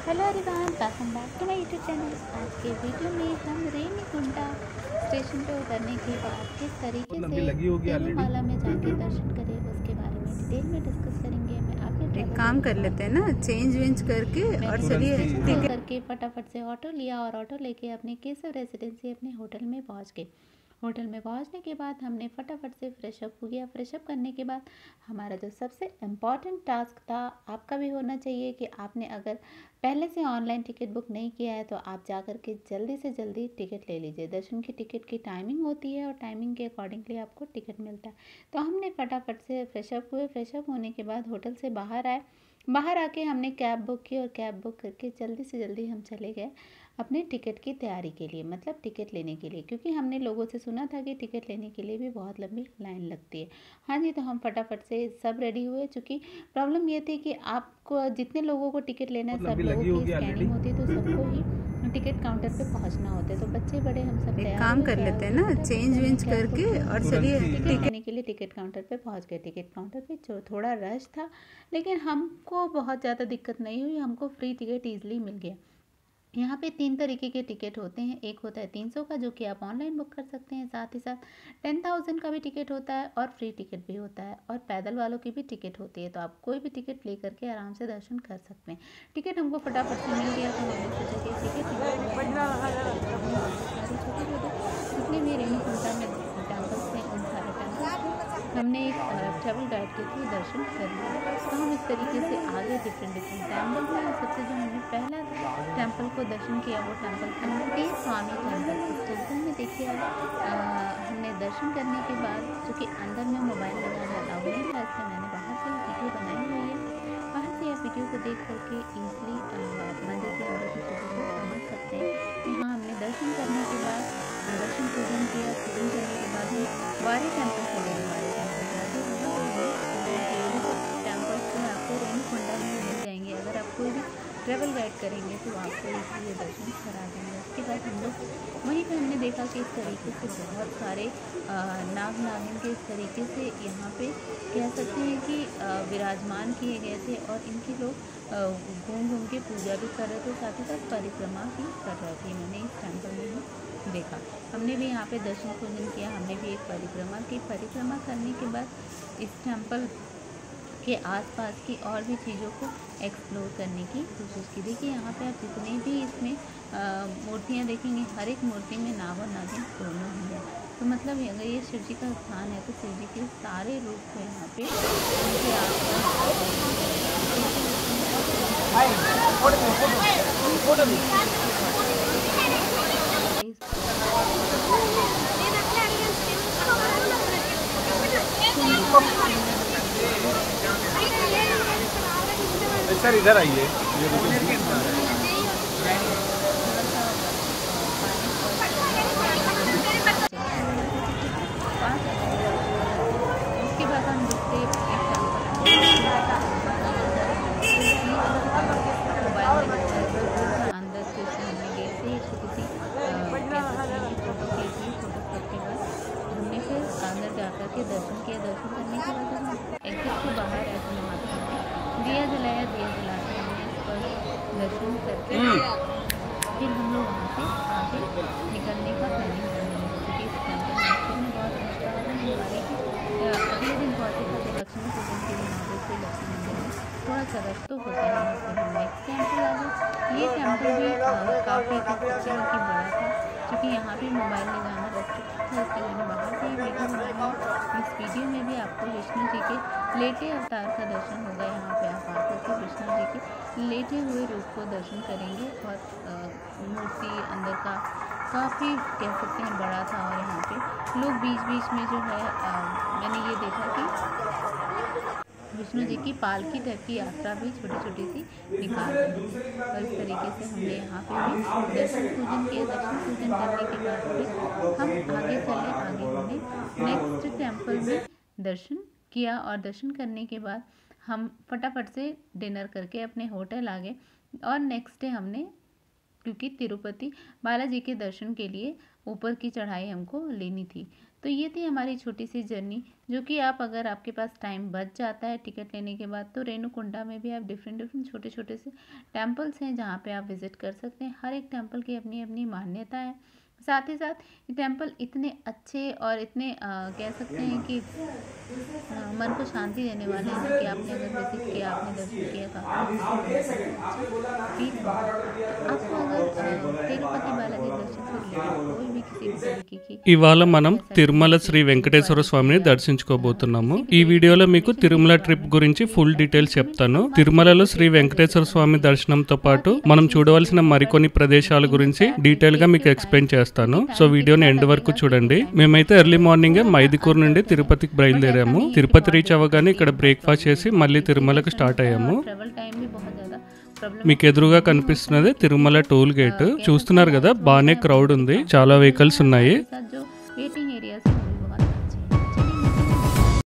Hello everyone, welcome back to my YouTube channel. आज के video में हम रेनीगुंटा स्टेशन पे उतरने के बाद किस तरीके से तिरुमाला में जाके दर्शन करें उसके बारे में डिटेल में डिस्कस करेंगे। मैं आपके एक काम कर लेते हैं ना, चेंज वेंज करके और चलिए करके फटाफट से ऑटो लिया और ऑटो लेके अपने केसर रेसिडेंसी अपने होटल में पहुंच गए। होटल में पहुंचने के बाद हमने फटाफट से फ्रेशअप हो गया। फ्रेशअप करने के बाद हमारा जो सबसे इम्पॉर्टेंट टास्क था, आपका भी होना चाहिए कि आपने अगर पहले से ऑनलाइन टिकट बुक नहीं किया है तो आप जा कर के जल्दी से जल्दी टिकट ले लीजिए। दर्शन की टिकट की टाइमिंग होती है और टाइमिंग के अकॉर्डिंगली आपको टिकट मिलता है। तो हमने फटाफट से फ्रेशअप हुए। फ्रेशअप होने के बाद होटल से बाहर आए। बाहर आके हमने कैब बुक की और कैब बुक करके जल्दी से जल्दी हम चले गए अपने टिकट की तैयारी के लिए, मतलब टिकट लेने के लिए, क्योंकि हमने लोगों से सुना था कि टिकट लेने के लिए भी बहुत लंबी लाइन लगती है। हाँ जी, तो हम फटाफट से सब रेडी हुए। चूँकि प्रॉब्लम ये थी कि आपको जितने लोगों को टिकट लेना है सब लोगों की स्कैनिंग होती है, तो सबको ही टिकट काउंटर पे पहुंचना होता है। तो बच्चे बड़े हम सब एक काम कर लेते हैं ना, चेंज वेंज करके और चलिए टिकट लेने के लिए टिकट काउंटर पे पहुंच गए। टिकट काउंटर पे जो थोड़ा रश था, लेकिन हमको बहुत ज़्यादा दिक्कत नहीं हुई। हमको फ्री टिकट ईजिली मिल गया। यहाँ पे 3 तरीके के टिकट होते हैं। एक होता है 300 का, जो कि आप ऑनलाइन बुक कर सकते हैं। साथ ही साथ 10,000 का भी टिकट होता है और फ्री टिकट भी होता है, और पैदल वालों की भी टिकट होती है। तो आप कोई भी टिकट ले करके आराम से दर्शन कर सकते हैं। टिकट हमको फटाफट से मिल गया तो हमने सोचा कि टिकट छोटे छोटे जितने भी रेणुकूटा में टेम्पल्स हैं उन सारे टेम्पल्स को हमने एक ट्रैवल गाइड के थ्रू दर्शन कर लिया। तो हम इस तरीके से आगे डिफरेंट टेम्पल में सबसे जो हमने पहला टेम्पल को दर्शन किया वो टेम्पल था स्वामी टेम्पल। इस टेम्पल में देखिए हमने दर्शन करने के बाद, चूँकि अंदर में मोबाइल लगाना अलाउ नहीं था, इसलिए मैंने बाहर से वीडियो बनाई हुई है। बाहर से आप वीडियो को देख करके ईजिली मंदिर के अंदर की चीज़ों को समझ सकते हैं। यहाँ हमने दर्शन करने के बाद दर्शन पूजन किया। पूजन करने के बाद हम वारी टेम्पल चले गए। वारी टेम्पल टेम्पल्स जो है आपको रेणुकूटा में मिल जाएंगे। अगर आप कोई भी ट्रैवल गाइड करेंगे तो आपको इसलिए दर्शन करा देंगे। उसके बाद हम लोग वहीं पर हमने देखा कि इस तरीके से बहुत सारे नाग नागिन के इस तरीके से यहाँ पे कह सकते हैं कि विराजमान किए गए थे, और इनकी लोग घूम घूम के पूजा भी कर रहे थे, साथ ही साथ परिक्रमा भी कर रहे थे। मैंने इस टेम्पल में ही देखा। हमने भी यहाँ पे दर्शन पूजन किया। हमने भी एक परिक्रमा की। परिक्रमा करने के बाद इस टेम्पल के आसपास की और भी चीज़ों को एक्सप्लोर करने की कोशिश की। देखिए यहाँ पे आप जितने भी इसमें मूर्तियाँ देखेंगे, हर एक मूर्ति में नाग और नागिन दोनों ही है। तो मतलब अगर ये शिव जी का स्थान है तो शिव जी के सारे रूप को यहाँ पे उनके सर इधर आइए। उसके बाद हम दूसरे मोबाइल में अंदर से हमने गए थे छोटी सी फोटो की थी। फोटो के बाद हमने फिर अंदर जा कर के दर्शन किया। दर्शन करने के बाद हम एग्जिट के बाहर ऐसे नमाज पढ़े, दिया जलाया। दिया जला के हमने इस पर दर्शन करके फिर हम लोग वहाँ से आगे निकलने का प्लानिंग कर रहे हैं, क्योंकि इस टेम्पल में बहुत निष्ठा है। अगले दिन पहुँचे थे तो लक्ष्मी पूजन के दिन आगे से लक्ष्मी मंदिर में थोड़ा सा रश तो होता है। यहाँ पर हम नेक्स्ट टेम्पल आ गए। ये टेम्पल भी काफ़ी अच्छी बड़ा था, क्योंकि यहाँ भी मोबाइल ले जाना रेस्ट्रिक्ट था, इसलिए मैंने बाहर से ही वीडियो बनाया। इस वीडियो में भी आपको विष्णु जी के लेटे अवतार का दर्शन होगा। यहाँ पे आप आकर के विष्णु जी के लेटे हुए रूप को दर्शन करेंगे, और मूर्ति अंदर का काफ़ी कह सकते हैं बड़ा था। और यहाँ पे लोग बीच बीच में जो है मैंने ये देखा कि विष्णु जी की पालकी टाइप की यात्रा भी छोटी छोटी सी निकाल रही थी। और इस तरीके से हमने यहाँ पे भी दर्शन पूजन किया। दर्शन पूजन करने के बाद फिर हम आगे चले। आगे हमने नेक्स्ट टेम्पल में दर्शन किया, और दर्शन करने के बाद हम फटाफट से डिनर करके अपने होटल आ गए। और नेक्स्ट डे हमने, क्योंकि तिरुपति बालाजी के दर्शन के लिए ऊपर की चढ़ाई हमको लेनी थी, तो ये थी हमारी छोटी सी जर्नी, जो कि आप अगर आपके पास टाइम बच जाता है टिकट लेने के बाद, तो रेणुकुंडा में भी आप डिफरेंट छोटे छोटे से टेम्पल्स हैं जहाँ पे आप विज़िट कर सकते हैं। हर एक टेम्पल की अपनी अपनी मान्यता है। साथ ही साथ ये टेम्पल इतने अच्छे और इतने कह सकते हैं कि मन को शांति देने वाले हैं कि आपने अगर विजिट किया, आपने दर्शन किया, काफ़ी फील होगा। आपको अगर तिरुपति बालाजी दर्शन से रिलेटेड कोई भी किसी भी तरीके की ఇవాళ మనం తిరుమల శ్రీ వెంకటేశ్వర స్వామిని దర్శించుకోబోతున్నాము। ఈ వీడియోలో మీకు తిరుమల ట్రిప్ గురించి ఫుల్ డీటెయిల్స్ చెప్తాను। తిరుమలలో శ్రీ వెంకటేశ్వర స్వామి దర్శనంతో పాటు మనం చూడవలసిన మరికొన్ని ప్రదేశాల గురించి డీటెయిల్ గా మీకు ఎక్స్ప్లెయిన్ చేస్తాను। సో వీడియోని ఎండ్ వరకు చూడండి। మేమైతే ఎర్లీ మార్నింగ్ మైదుకూరు నుండి తిరుపతికి బయలుదేరాము। తిరుపతి రీచ్ అవ్వగానే ఇక్కడ బ్రేక్ఫాస్ట్ చేసి మళ్ళీ తిరుమలకు స్టార్ట్ అయ్యాము। మీకు ఎదురుగా కనిపిస్తున్నది తిరుమల టోల్ గేట్। చూస్తున్నారు కదా, బాగానే క్రౌడ్ ఉంది, చాలా వెహికల్స్ ఉన్నాయి।